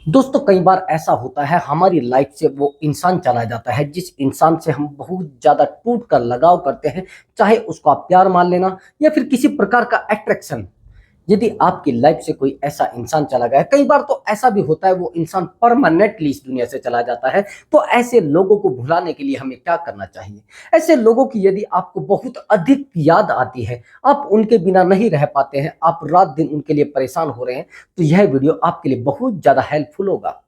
दोस्तों कई बार ऐसा होता है हमारी लाइफ से वो इंसान चला जाता है जिस इंसान से हम बहुत ज्यादा टूट कर लगाव करते हैं। चाहे उसको आप प्यार मान लेना या फिर किसी प्रकार का अट्रैक्शन। यदि आपकी लाइफ से कोई ऐसा इंसान चला गया है, कई बार तो ऐसा भी होता है वो इंसान परमानेंटली इस दुनिया से चला जाता है। तो ऐसे लोगों को भुलाने के लिए हमें क्या करना चाहिए? ऐसे लोगों की यदि आपको बहुत अधिक याद आती है, आप उनके बिना नहीं रह पाते हैं, आप रात दिन उनके लिए परेशान हो रहे हैं, तो यह वीडियो आपके लिए बहुत ज्यादा हेल्पफुल होगा।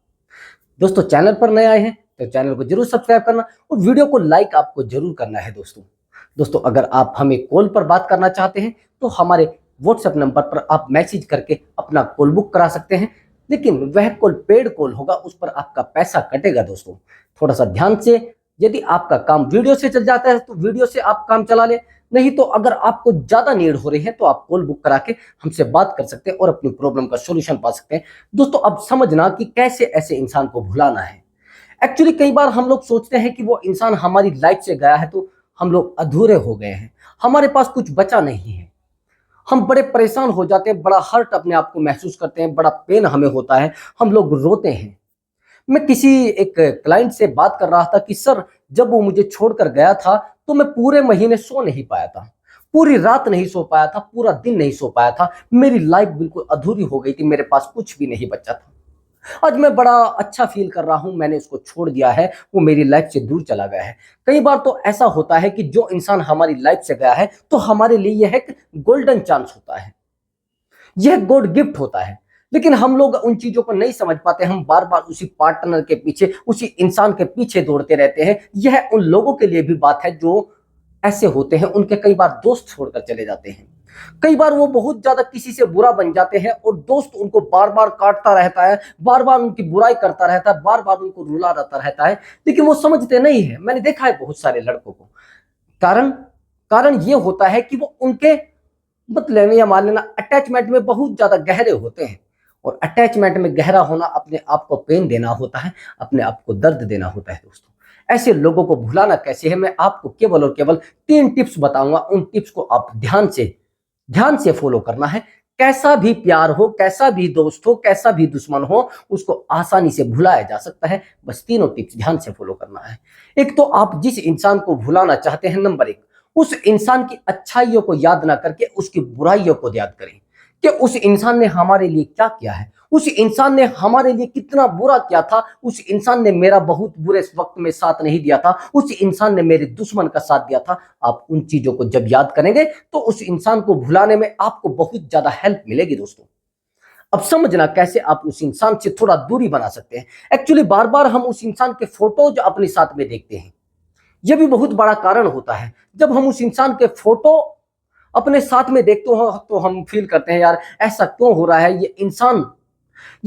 दोस्तों चैनल पर नए आए हैं तो चैनल को जरूर सब्सक्राइब करना और वीडियो को लाइक आपको जरूर करना है। दोस्तों दोस्तों अगर आप हमें कॉल पर बात करना चाहते हैं तो हमारे व्हाट्सएप नंबर पर आप मैसेज करके अपना कॉल बुक करा सकते हैं। लेकिन वह कॉल पेड कॉल होगा, उस पर आपका पैसा कटेगा। दोस्तों थोड़ा सा ध्यान से, यदि आपका काम वीडियो से चल जाता है तो वीडियो से आप काम चला ले, नहीं तो अगर आपको ज्यादा नीड हो रही है तो आप कॉल बुक करा के हमसे बात कर सकते हैं और अपनी प्रॉब्लम का सॉल्यूशन पा सकते हैं। दोस्तों अब समझना कि कैसे ऐसे इंसान को भुलाना है। एक्चुअली कई बार हम लोग सोचते हैं कि वो इंसान हमारी लाइफ से गया है तो हम लोग अधूरे हो गए हैं, हमारे पास कुछ बचा नहीं है। हम बड़े परेशान हो जाते हैं, बड़ा हर्ट अपने आप को महसूस करते हैं, बड़ा पेन हमें होता है, हम लोग रोते हैं। मैं किसी एक क्लाइंट से बात कर रहा था कि सर जब वो मुझे छोड़कर गया था तो मैं पूरे महीने सो नहीं पाया था, पूरी रात नहीं सो पाया था, पूरा दिन नहीं सो पाया था। मेरी लाइफ बिल्कुल अधूरी हो गई थी, मेरे पास कुछ भी नहीं बचा था। आज मैं बड़ा अच्छा फील कर रहा हूं, मैंने उसको छोड़ दिया है, वो मेरी लाइफ से दूर चला गया है। कई बार तो ऐसा होता है कि जो इंसान हमारी लाइफ से गया है तो हमारे लिए यह एक गोल्डन चांस होता है, यह गॉड गिफ्ट होता है। लेकिन हम लोग उन चीजों को नहीं समझ पाते, हम बार बार उसी पार्टनर के पीछे, उसी इंसान के पीछे दौड़ते रहते हैं। यह उन लोगों के लिए भी बात है जो ऐसे होते हैं, उनके कई बार दोस्त छोड़कर चले जाते हैं। कई बार वो बहुत ज्यादा किसी से बुरा बन जाते हैं और दोस्त उनको बार बार काटता रहता है, बार बार उनकी बुराई करता रहता है, बार बार उनको रुलाता रहता है, लेकिन वो समझते नहीं है। मैंने देखा है बहुत सारे लड़कों को। कारण कारण ये होता है कि वो उनके मतलब या मान लेना अटैचमेंट में बहुत ज्यादा गहरे होते हैं। और अटैचमेंट में गहरा होना अपने आप को पेन देना होता है, अपने आप को दर्द देना होता है। दोस्तों ऐसे लोगों को भुलाना कैसे है, मैं आपको केवल और केवल 3 टिप्स बताऊंगा। उन टिप्स को आप ध्यान से फॉलो करना है। कैसा भी प्यार हो, कैसा भी दोस्त हो, कैसा भी दुश्मन हो, उसको आसानी से भुलाया जा सकता है। बस तीनों टिप्स ध्यान से फॉलो करना है। एक तो आप जिस इंसान को भुलाना चाहते हैं, नंबर 1, उस इंसान की अच्छाइयों को याद ना करके उसकी बुराइयों को याद करें कि उस इंसान ने हमारे लिए क्या किया है, उस इंसान ने हमारे लिए कितना बुरा किया था, उस इंसान ने मेरा बहुत बुरे वक्त में साथ नहीं दिया था, उस इंसान ने मेरे दुश्मन का साथ दिया था। आप उन चीजों को जब याद करेंगे तो उस इंसान को भुलाने में आपको बहुत ज्यादा हेल्प मिलेगी। दोस्तों अब समझना कैसे आप उस इंसान से थोड़ा दूरी बना सकते हैं। एक्चुअली बार बार हम उस इंसान के फोटोज अपने साथ में देखते हैं, यह भी बहुत बड़ा कारण होता है। जब हम उस इंसान के फोटो अपने साथ में देखते हो तो हम फील करते हैं यार ऐसा क्यों हो रहा है, ये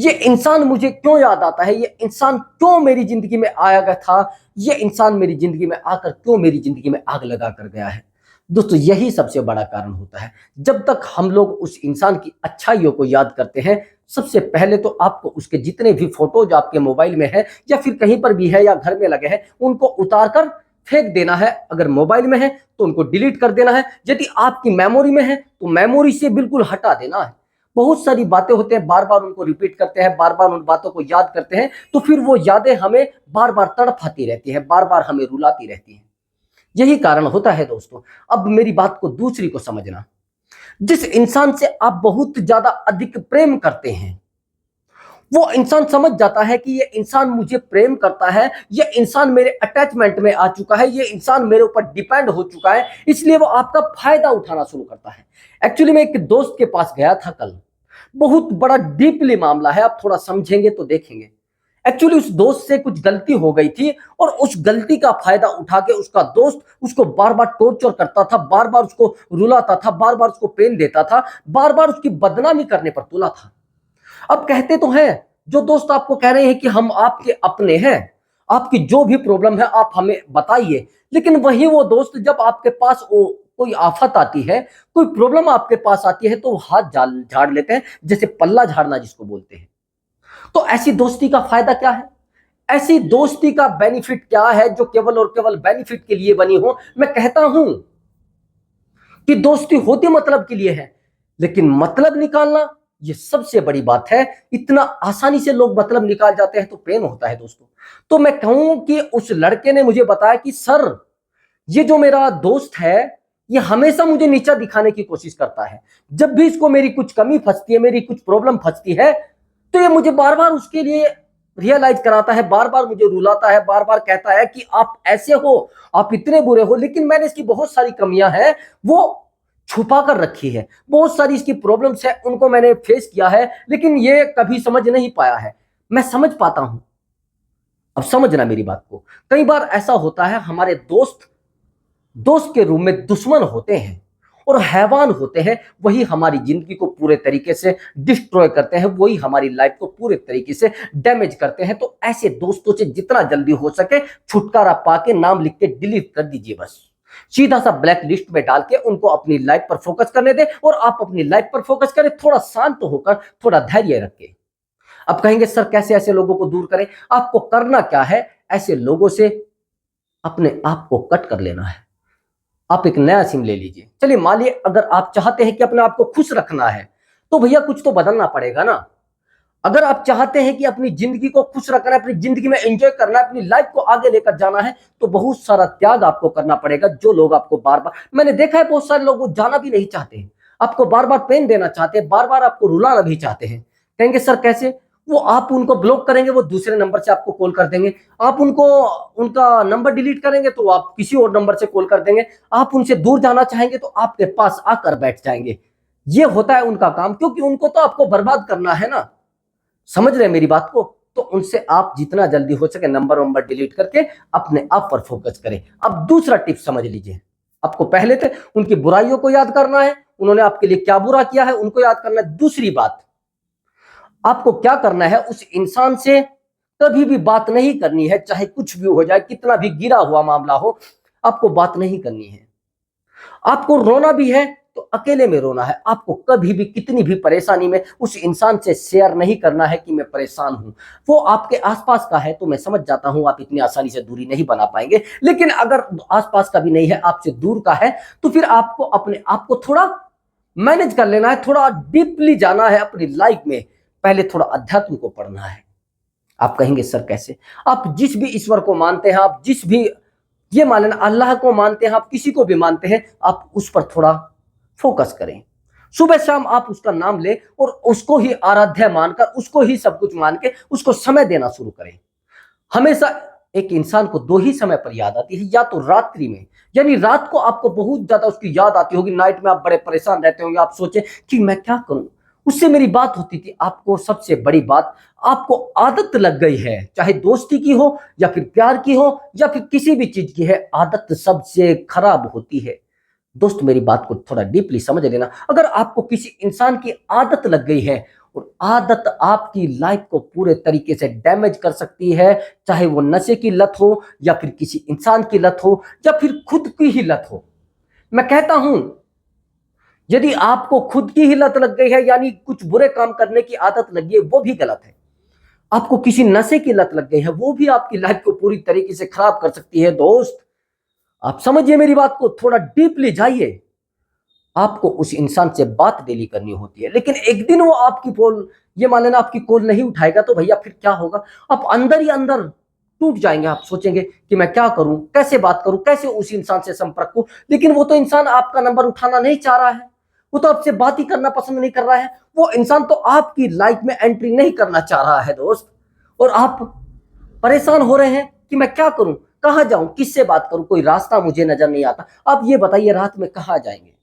इंसान मुझे क्यों याद आता है, ये इंसान क्यों मेरी जिंदगी में आया था, ये इंसान मेरी जिंदगी में आकर क्यों मेरी जिंदगी में आग लगा कर गया है। दोस्तों यही सबसे बड़ा कारण होता है। जब तक हम लोग उस इंसान की अच्छाइयों को याद करते हैं, सबसे पहले तो आपको उसके जितने भी फोटोज आपके मोबाइल में है या फिर कहीं पर भी है या घर में लगे हैं, उनको उतार कर फेंक देना है। अगर मोबाइल में है तो उनको डिलीट कर देना है। यदि आपकी मेमोरी में है तो मेमोरी से बिल्कुल हटा देना है। बहुत सारी बातें होते हैं, बार बार उनको रिपीट करते हैं, बार बार उन बातों को याद करते हैं, तो फिर वो यादें हमें बार बार तड़पाती रहती है, बार बार हमें रुलाती रहती है। यही कारण होता है। दोस्तों अब मेरी बात को दूसरी को समझना। जिस इंसान से आप बहुत ज्यादा अधिक प्रेम करते हैं, वो इंसान समझ जाता है कि ये इंसान मुझे प्रेम करता है, ये इंसान मेरे अटैचमेंट में आ चुका है, ये इंसान मेरे ऊपर डिपेंड हो चुका है, इसलिए वो आपका फायदा उठाना शुरू करता है। एक्चुअली मैं एक दोस्त के पास गया था कल, बहुत बड़ा डीपली मामला है, आप थोड़ा समझेंगे तो देखेंगे। एक्चुअली उस दोस्त से कुछ गलती हो गई थी और उस गलती का फायदा उठा के उसका दोस्त उसको बार बार टॉर्चर करता था, बार बार उसको रुलाता था, बार बार उसको पेन देता था, बार बार उसकी बदनामी करने पर तुला था। अब कहते तो हैं, जो दोस्त आपको कह रहे हैं कि हम आपके अपने हैं, आपकी जो भी प्रॉब्लम है आप हमें बताइए, लेकिन वही वो दोस्त जब आपके पास कोई आफत आती है, कोई प्रॉब्लम आपके पास आती है तो हाथ झाड़ लेते हैं, जैसे पल्ला झाड़ना जिसको बोलते हैं। तो ऐसी दोस्ती का फायदा क्या है? ऐसी दोस्ती का बेनिफिट क्या है जो केवल और केवल बेनिफिट के लिए बनी हो? मैं कहता हूं कि दोस्ती होती मतलब के लिए है, लेकिन मतलब निकालना ये सबसे बड़ी बात है। इतना आसानी से लोग मतलब निकाल जाते हैं तो पेन होता है दोस्तों। तो मैं कहूं कि उस लड़के ने मुझे बताया कि सर, ये जो मेरा दोस्त है, ये हमेशा मुझे नीचा दिखाने की कोशिश करता है। जब भी इसको मेरी कुछ कमी फंसती है, मेरी कुछ प्रॉब्लम फंसती है, तो ये मुझे बार बार उसके लिए रियलाइज कराता है, बार बार मुझे रुलाता है, बार बार कहता है कि आप ऐसे हो, आप इतने बुरे हो। लेकिन मैंने इसकी बहुत सारी कमियां हैं वो छुपा कर रखी है, बहुत सारी इसकी प्रॉब्लम्स है उनको मैंने फेस किया है, लेकिन ये कभी समझ नहीं पाया है। मैं समझ पाता हूं। अब समझना मेरी बात को। कई बार ऐसा होता है, हमारे दोस्त दोस्त के रूप में दुश्मन होते हैं और हैवान होते हैं। वही हमारी जिंदगी को पूरे तरीके से डिस्ट्रॉय करते हैं, वही हमारी लाइफ को पूरे तरीके से डैमेज करते हैं। तो ऐसे दोस्तों से जितना जल्दी हो सके छुटकारा पाके नाम लिख के डिलीट कर दीजिए। बस सीधा सा ब्लैक लिस्ट में डाल के उनको अपनी लाइफ पर फोकस करने दें और आप अपनी लाइफ पर फोकस करें, थोड़ा शांत होकर, थोड़ा धैर्य रखें। अब कहेंगे सर कैसे ऐसे लोगों को दूर करें? आपको करना क्या है, ऐसे लोगों से अपने आप को कट कर लेना है। आप एक नया सिम ले लीजिए। चलिए मान लीजिए अगर आप चाहते हैं कि अपने आप को खुश रखना है, तो भैया कुछ तो बदलना पड़ेगा ना। अगर आप चाहते हैं कि अपनी जिंदगी को खुश रखना है, अपनी जिंदगी में एंजॉय करना है, अपनी लाइफ को आगे लेकर जाना है, तो बहुत सारा त्याग आपको करना पड़ेगा। जो लोग आपको बार बार, मैंने देखा है बहुत सारे लोग वो जाना भी नहीं चाहते, आपको बार बार पेन देना चाहते हैं, बार बार आपको रुलाना भी चाहते हैं। कहेंगे सर कैसे? वो आप उनको ब्लॉक करेंगे, वो दूसरे नंबर से आपको कॉल कर देंगे। आप उनको उनका नंबर डिलीट करेंगे तो आप किसी और नंबर से कॉल कर देंगे। आप उनसे दूर जाना चाहेंगे तो आपके पास आकर बैठ जाएंगे। ये होता है उनका काम, क्योंकि उनको तो आपको बर्बाद करना है ना। समझ रहे हैं मेरी बात को? तो उनसे आप जितना जल्दी हो सके नंबर वंबर डिलीट करके अपने आप पर फोकस करें। अब दूसरा टिप समझ लीजिए। आपको पहले तो उनकी बुराइयों को याद करना है, उन्होंने आपके लिए क्या बुरा किया है उनको याद करना है। दूसरी बात, आपको क्या करना है, उस इंसान से कभी भी बात नहीं करनी है, चाहे कुछ भी हो जाए, कितना भी गिरा हुआ मामला हो, आपको बात नहीं करनी है। आपको रोना भी है तो अकेले में रोना है। आपको कभी भी कितनी भी परेशानी में उस इंसान से शेयर नहीं करना है कि मैं परेशान हूं। वो आपके आसपास का है तो मैं समझ जाता हूं आप इतनी आसानी से दूरी नहीं बना पाएंगे, लेकिन अगर आसपास का भी नहीं है, आपसे दूर का है, तो फिर आपको अपने आप को थोड़ा मैनेज कर लेना है, थोड़ा डीपली जाना है अपनी लाइफ में। पहले थोड़ा अध्यात्म को पढ़ना है। आप कहेंगे सर कैसे? आप जिस भी ईश्वर को मानते हैं, आप जिस भी, ये मान लेना अल्लाह को मानते हैं, आप किसी को भी मानते हैं, आप उस पर थोड़ा फोकस करें। सुबह शाम आप उसका नाम लें और उसको ही आराध्य मानकर, उसको ही सब कुछ मान के उसको समय देना शुरू करें। हमेशा एक इंसान को दो ही समय पर याद आती है, या तो रात्रि में, यानी रात को आपको बहुत ज्यादा उसकी याद आती होगी, नाइट में आप बड़े परेशान रहते होंगे, आप सोचे कि मैं क्या करूं, उससे मेरी बात होती थी। आपको सबसे बड़ी बात, आपको आदत लग गई है, चाहे दोस्ती की हो या फिर प्यार की हो या फिर किसी भी चीज की है, आदत सबसे खराब होती है। दोस्त मेरी बात को थोड़ा डीपली समझ लेना। अगर आपको किसी इंसान की आदत लग गई है, और आदत आपकी लाइफ को पूरे तरीके से डैमेज कर सकती है, चाहे वो नशे की लत हो या फिर किसी इंसान की लत हो या फिर खुद की ही लत हो। मैं कहता हूं, यदि आपको खुद की ही लत लग गई है, यानी कुछ बुरे काम करने की आदत लगी है, वो भी गलत है। आपको किसी नशे की लत लग गई है, वो भी आपकी लाइफ को पूरी तरीके से खराब कर सकती है। दोस्त आप समझिए मेरी बात को, थोड़ा डीपली जाइए। आपको उस इंसान से बात डेली करनी होती है, लेकिन एक दिन वो आपकी कॉल, ये मान लेना आपकी कॉल नहीं उठाएगा, तो भैया फिर क्या होगा? आप अंदर ही अंदर टूट जाएंगे। आप सोचेंगे कि मैं क्या करूं, कैसे बात करूं, कैसे उस इंसान से संपर्क करूं। लेकिन वो तो इंसान आपका नंबर उठाना नहीं चाह रहा है, वो तो आपसे बात ही करना पसंद नहीं कर रहा है। वो इंसान तो आपकी लाइफ में एंट्री नहीं करना चाह रहा है दोस्त। और आप परेशान हो रहे हैं कि मैं क्या करूं, कहां जाऊं, किससे बात करूं, कोई रास्ता मुझे नजर नहीं आता। आप ये बताइए रात में कहां जाएंगे,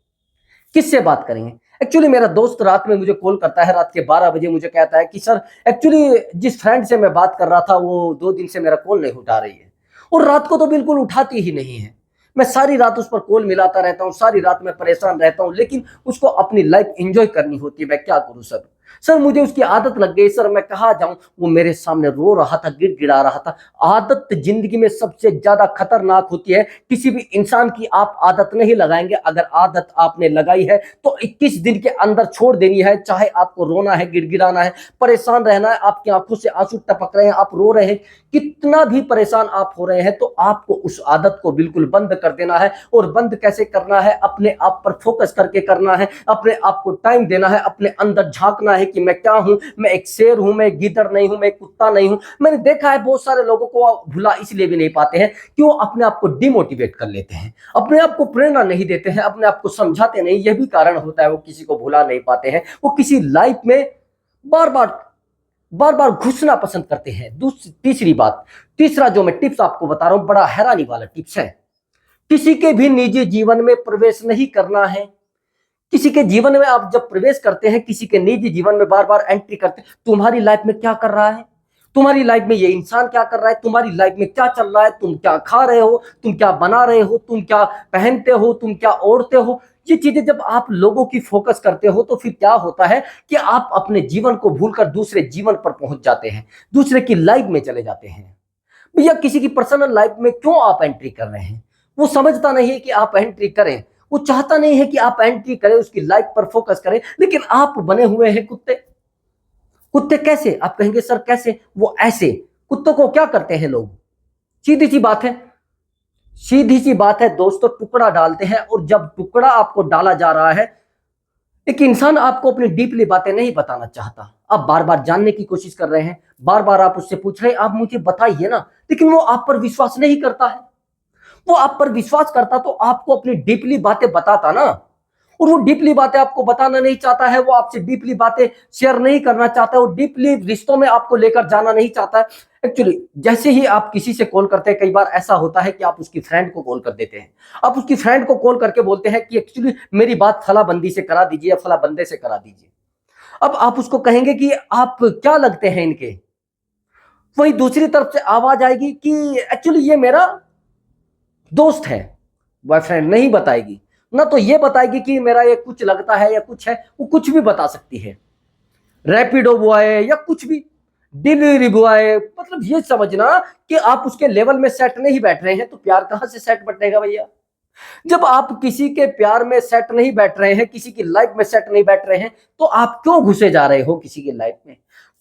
किससे बात करेंगे? एक्चुअली मेरा दोस्त रात में मुझे कॉल करता है, रात के 12 बजे मुझे कहता है कि सर, एक्चुअली जिस फ्रेंड से मैं बात कर रहा था वो 2 दिन से मेरा कॉल नहीं उठा रही है, और रात को तो बिल्कुल उठाती ही नहीं है। मैं सारी रात उस पर कॉल मिलाता रहता हूँ, सारी रात में परेशान रहता हूँ, लेकिन उसको अपनी लाइफ एंजॉय करनी होती है। मैं क्या करूँ सर? सर मुझे उसकी आदत लग गई सर, मैं कहाँ जाऊं? वो मेरे सामने रो रहा था, गिड़गिड़ा रहा था। आदत जिंदगी में सबसे ज्यादा खतरनाक होती है। किसी भी इंसान की आप आदत नहीं लगाएंगे, अगर आदत आपने लगाई है तो 21 दिन के अंदर छोड़ देनी है। चाहे आपको रोना है, गिड़गिड़ाना है, परेशान रहना है, आपकी आंखों से आंसू टपक रहे हैं, आप रो रहे हैं, कितना भी परेशान आप हो रहे हैं, तो आपको उस आदत को बिल्कुल बंद कर देना है। और बंद कैसे करना है? अपने आप पर फोकस करके करना है, अपने आप को टाइम देना है, अपने अंदर झांकना है कि मैं क्या हूं, मैं एक शेर हूं, मैं एक गीदड़ नहीं हूं, मैं एक कुत्ता नहीं हूं। मैंने देखा है बहुत सारे लोगों को भुला इसलिए भी नहीं पाते हैं कि वो अपने आप को डिमोटिवेट कर लेते हैं, अपने आप को प्रेरणा नहीं देते हैं, अपने आप को समझाते नहीं। यह भी कारण होता है वो किसी को भुला नहीं पाते हैं। वो किसी लाइफ में बार बार बार बार घुसना पसंद करते हैं। दूसरी तीसरी बात, तीसरा जो मैं टिप्स आपको बता रहा हूं, बड़ा हैरानी वाला टिप्स है। किसी के भी निजी जीवन में प्रवेश नहीं करना है। किसी के जीवन में आप जब प्रवेश करते हैं, किसी के निजी जीवन में बार बार एंट्री करते हैं, तुम्हारी लाइफ में क्या कर रहा है, तुम्हारी लाइफ में ये इंसान क्या कर रहा है, तुम्हारी लाइफ में क्या चल रहा है, तुम क्या खा रहे हो, तुम क्या बना रहे हो, तुम क्या पहनते हो, तुम क्या ओढ़ते हो, ये चीजें जब आप लोगों की फोकस करते हो तो फिर क्या होता है कि आप अपने जीवन को भूलकर दूसरे जीवन पर पहुंच जाते हैं, दूसरे की लाइफ में चले जाते हैं। भैया किसी की पर्सनल लाइफ में क्यों आप एंट्री कर रहे हैं? वो समझता नहीं है कि आप एंट्री करें, वो चाहता नहीं है कि आप एंट्री करें, उसकी लाइफ पर फोकस करें, लेकिन आप बने हुए हैं कुत्ते। कुत्ते कैसे? आप कहेंगे सर कैसे? वो ऐसे। कुत्तों को क्या करते हैं लोग? सीधी सी बात है, सीधी सी बात है दोस्तों, टुकड़ा डालते हैं। और जब टुकड़ा आपको डाला जा रहा है, एक इंसान आपको अपनी डीपली बातें नहीं बताना चाहता, आप बार बार जानने की कोशिश कर रहे हैं, बार बार आप उससे पूछ रहे हैं आप मुझे बताइए ना, लेकिन वो आप पर विश्वास नहीं करता है। वो आप पर विश्वास करता तो आपको अपनी डीपली बातें बताता ना। और वो डीपली बातें आपको बताना नहीं चाहता है, वो आपसे डीपली बातें शेयर नहीं करना चाहता है, वो डीपली रिश्तों में आपको लेकर जाना नहीं चाहता है। एक्चुअली जैसे ही आप किसी से कॉल करते हैं, कई बार ऐसा होता है कि आप उसकी फ्रेंड को कॉल कर देते हैं, आप उसकी फ्रेंड को कॉल करके बोलते हैं कि एक्चुअली मेरी बात फला बंदी से करा दीजिए या फला बंदे से करा दीजिए। अब आप उसको कहेंगे कि आप क्या लगते हैं इनके, वही दूसरी तरफ से आवाज आएगी कि एक्चुअली ये मेरा दोस्त है। बॉयफ्रेंड नहीं बताएगी ना, तो ये बताएगी कि मेरा ये कुछ लगता है या कुछ है, वो कुछ भी बता सकती है। रैपिडो बॉय या कुछ भी, डिलीवरी बॉय, मतलब ये समझना कि आप उसके लेवल में सेट नहीं बैठ रहे हैं तो प्यार कहां से सेट बैठेगा भैया? जब आप किसी के प्यार में सेट नहीं बैठ रहे हैं, किसी की लाइफ में सेट नहीं बैठ रहे हैं, तो आप क्यों घुसे जा रहे हो किसी की लाइफ में,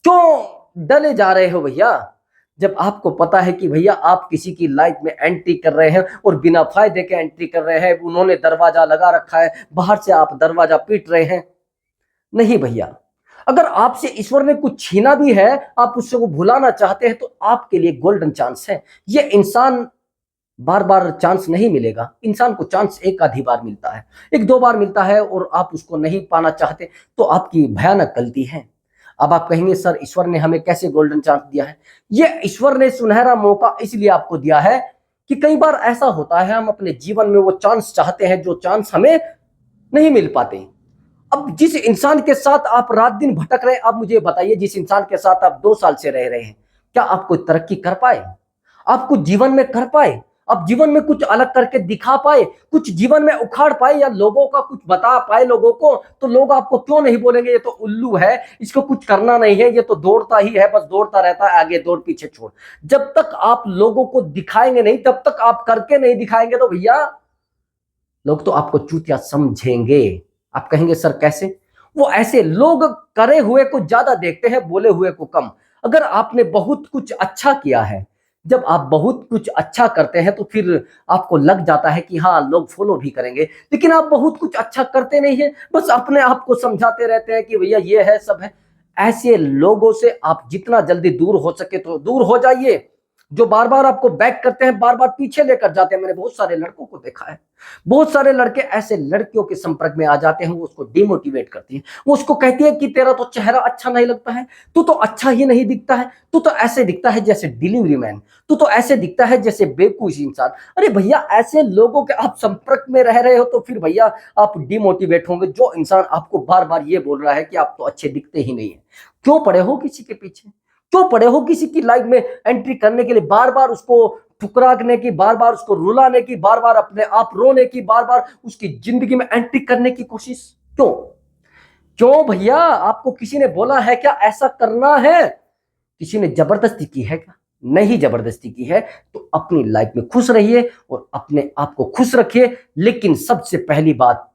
क्यों डले जा रहे हो भैया? जब आपको पता है कि भैया आप किसी की लाइफ में एंट्री कर रहे हैं और बिना फायदे के एंट्री कर रहे हैं, उन्होंने दरवाजा लगा रखा है, बाहर से आप दरवाजा पीट रहे हैं, नहीं भैया। अगर आपसे ईश्वर ने कुछ छीना भी है, आप उससे वो भुलाना चाहते हैं, तो आपके लिए गोल्डन चांस है। ये इंसान बार बार चांस नहीं मिलेगा, इंसान को चांस एक आधी बार मिलता है, एक दो बार मिलता है, और आप उसको नहीं पाना चाहते तो आपकी भयानक गलती है। अब आप कहेंगे सर ईश्वर ने हमें कैसे गोल्डन चांस दिया है? ये ईश्वर ने सुनहरा मौका इसलिए आपको दिया है कि कई बार ऐसा होता है हम अपने जीवन में वो चांस चाहते हैं जो चांस हमें नहीं मिल पाते। अब जिस इंसान के साथ आप रात दिन भटक रहे हैं, आप मुझे बताइए, जिस इंसान के साथ आप 2 साल से रह रहे हैं, क्या आप कोई तरक्की कर पाए? आप कुछ जीवन में कर पाए? आप जीवन में कुछ अलग करके दिखा पाए? कुछ जीवन में उखाड़ पाए या लोगों का कुछ बता पाए लोगों को? तो लोग आपको क्यों नहीं बोलेंगे ये तो उल्लू है, इसको कुछ करना नहीं है, ये तो दौड़ता ही है, बस दौड़ता रहता है, आगे दौड़ पीछे छोड़। जब तक आप लोगों को दिखाएंगे नहीं, तब तक आप करके नहीं दिखाएंगे, तो भैया लोग तो आपको चूतिया समझेंगे। आप कहेंगे सर कैसे? वो ऐसे लोग करे हुए को ज्यादा देखते हैं, बोले हुए को कम। अगर आपने बहुत कुछ अच्छा किया है, जब आप बहुत कुछ अच्छा करते हैं तो फिर आपको लग जाता है कि हाँ लोग फॉलो भी करेंगे, लेकिन आप बहुत कुछ अच्छा करते नहीं है, बस अपने आप को समझाते रहते हैं कि भैया ये है सब है। ऐसे लोगों से आप जितना जल्दी दूर हो सके तो दूर हो जाइए, जो बार बार आपको बैक करते हैं, बार बार पीछे लेकर जाते हैं। मैंने बहुत सारे लड़कों को देखा है, बहुत सारे लड़के ऐसे लड़कियों के संपर्क में आ जाते हैं, वो उसको डिमोटिवेट करती है, वो उसको कहती है कि तेरा तो चेहरा अच्छा नहीं लगता है, तू तो अच्छा ही नहीं दिखता है, तू तो ऐसे दिखता है जैसे डिलीवरी मैन, तू तो ऐसे दिखता है जैसे बेवकूफ इंसान। अरे भैया ऐसे लोगों के आप संपर्क में रह रहे हो तो फिर भैया आप डिमोटिवेट होंगे। जो इंसान आपको बार बार ये बोल रहा है कि आप तो अच्छे दिखते ही नहीं है, क्यों पड़े हो किसी के पीछे? क्यों पड़े हो किसी की लाइफ में एंट्री करने के लिए, बार बार उसको ठुकराने की, बार बार उसको रुलाने की, बार बार अपने आप रोने की, बार बार उसकी जिंदगी में एंट्री करने की कोशिश? क्यों? क्यों भैया? आपको किसी ने बोला है क्या ऐसा करना है? किसी ने जबरदस्ती की है क्या? नहीं जबरदस्ती की है। तो अपनी लाइफ में खुश रहिए और अपने आप को खुश रखिए, लेकिन सबसे पहली बात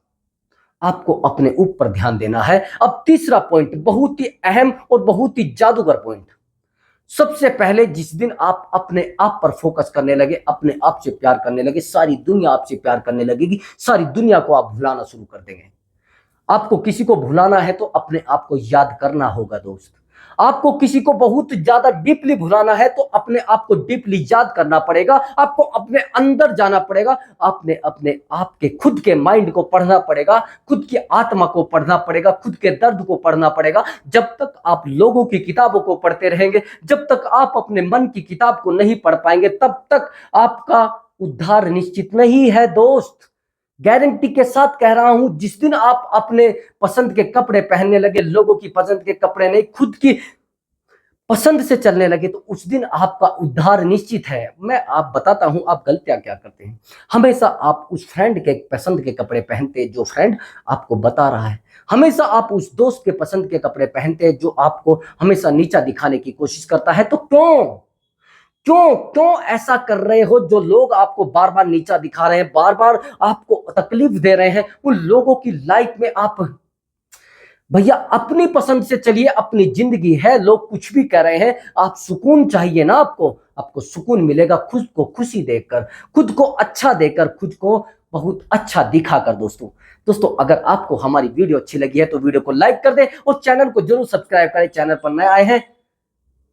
आपको अपने ऊपर ध्यान देना है। अब तीसरा पॉइंट बहुत ही अहम और बहुत ही जादूगर पॉइंट। सबसे पहले जिस दिन आप अपने आप पर फोकस करने लगे, अपने आप से प्यार करने लगे, सारी दुनिया आपसे प्यार करने लगेगी, सारी दुनिया को आप भुलाना शुरू कर देंगे। आपको किसी को भुलाना है तो अपने आप को याद करना होगा दोस्त। आपको किसी को बहुत ज्यादा डीपली भुलाना है तो अपने आप को डीपली याद करना पड़ेगा। आपको अपने अंदर जाना पड़ेगा। आपने अपने आप के खुद के माइंड को पढ़ना पड़ेगा, खुद की आत्मा को पढ़ना पड़ेगा, खुद के दर्द को पढ़ना पड़ेगा। जब तक आप लोगों की किताबों को पढ़ते रहेंगे, जब तक आप अपने मन की किताब को नहीं पढ़ पाएंगे, तब तक आपका उद्धार निश्चित नहीं है दोस्त। गारंटी के साथ कह रहा हूं, जिस दिन आप अपने पसंद के कपड़े पहनने लगे, लोगों की पसंद के कपड़े नहीं, खुद की पसंद से चलने लगे, तो उस दिन आपका उद्धार निश्चित है। मैं आप बताता हूं आप गलतियां क्या करते हैं। हमेशा आप उस फ्रेंड के पसंद के कपड़े पहनते जो फ्रेंड आपको बता रहा है। हमेशा आप उस दोस्त के पसंद के कपड़े पहनते जो आपको हमेशा नीचा दिखाने की कोशिश करता है। तो क्यों क्यों क्यों ऐसा कर रहे हो? जो लोग आपको बार बार नीचा दिखा रहे हैं, बार बार आपको तकलीफ दे रहे हैं, उन लोगों की लाइफ में आप भैया अपनी पसंद से चलिए। अपनी जिंदगी है, लोग कुछ भी कह रहे हैं, आप सुकून चाहिए ना। आपको सुकून मिलेगा खुद को खुशी देकर, खुद को अच्छा देकर, खुद को बहुत अच्छा दिखाकर। दोस्तों अगर आपको हमारी वीडियो अच्छी लगी है तो वीडियो को लाइक कर दें और चैनल को जरूर सब्सक्राइब करें। चैनल पर नए आए हैं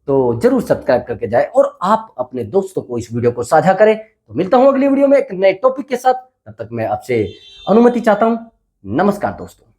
तो जरूर सब्सक्राइब करके जाए और आप अपने दोस्तों को इस वीडियो को साझा करें। तो मिलता हूं अगली वीडियो में एक नए टॉपिक के साथ। तब तक मैं आपसे अनुमति चाहता हूं। नमस्कार दोस्तों।